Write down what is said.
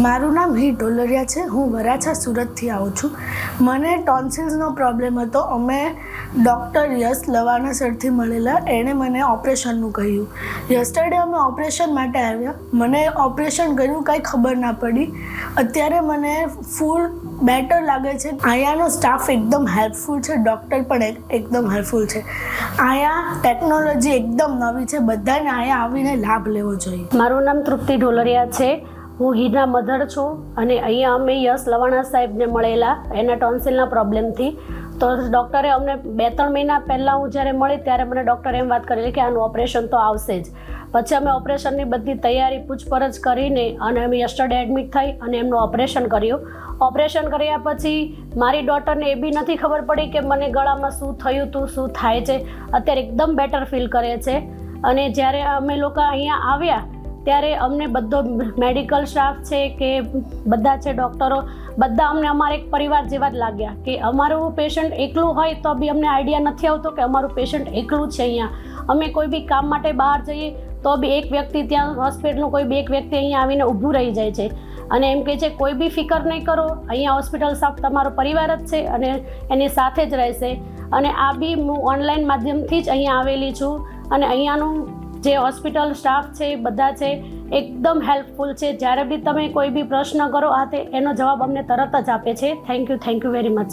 મારું નામ હિ ઢોલરિયા છે. હું વરાછા સુરતથી આવું છું. મને ટોન્સિલ્સનો પ્રોબ્લેમ હતો. અમે ડૉક્ટર યશ લવાના સરથી મળેલા. એણે મને ઓપરેશનનું કહ્યું. યસ્ટરડે અમે ઓપરેશન માટે આવ્યા. મને ઓપરેશન કર્યું કાંઈ ખબર ના પડી. અત્યારે મને ફૂલ બેટર લાગે છે. અહીંયાનો સ્ટાફ એકદમ હેલ્પફુલ છે. ડૉક્ટર પણ એકદમ હેલ્પફુલ છે. અહીંયા ટેકનોલોજી એકદમ નવી છે. બધાને અહીંયા આવીને લાભ લેવો જોઈએ. મારું નામ તૃપ્તિ ઢોલરિયા છે. હું હીના મધર છું અને અહીંયા અમે યશ લવાણા સાહેબને મળેલા એના ટોન્સિલના પ્રોબ્લેમથી. તો ડૉક્ટરે અમને 2-3 મહિના પહેલાં હું જ્યારે મળી ત્યારે મને ડૉક્ટરે એમ વાત કરેલી કે આનું ઓપરેશન તો આવશે જ. પછી અમે ઓપરેશનની બધી તૈયારી પૂછપરછ કરીને અને અમે યસ્ટરડે એડમિટ થઈ અને એમનું ઓપરેશન કર્યું. ઓપરેશન કર્યા પછી મારી ડોટરને એ બી નથી ખબર પડી કે મને ગળામાં શું થયું હતું, શું થાય છે. અત્યારે એકદમ બેટર ફીલ કરે છે. અને જ્યારે અમે લોકો અહીંયા આવ્યા ત્યારે અમને બધો મેડિકલ સ્ટાફ છે કે બધા છે ડૉક્ટરો, બધા અમને અમારા એક પરિવાર જેવા જ લાગ્યા કે અમારું પેશન્ટ એકલું હોય તો બી અમને આઈડિયા નથી આવતો કે અમારું પેશન્ટ એકલું છે અહીંયા. અમે કોઈ બી કામ માટે બહાર જઈએ તો બી એક વ્યક્તિ ત્યાં હોસ્પિટલનું કોઈ બી એક વ્યક્તિ અહીંયા આવીને ઊભું રહી જાય છે અને એમ કહે છે કોઈ બી ફિકર નહીં કરો, અહીંયા હોસ્પિટલ સ્ટાફ તમારો પરિવાર જ છે અને એની સાથે જ રહેશે. અને આ બી હું ઓનલાઈન માધ્યમથી જ અહીંયા આવેલી છું અને અહીંયાનું જે હોસ્પિટલ સ્ટાફ છે બધા છે એકદમ હેલ્પફુલ છે. જ્યારે બી તમે કોઈ બી પ્રશ્ન કરો એનો જવાબ અમને તરત જ આપે છે. Thank you very much.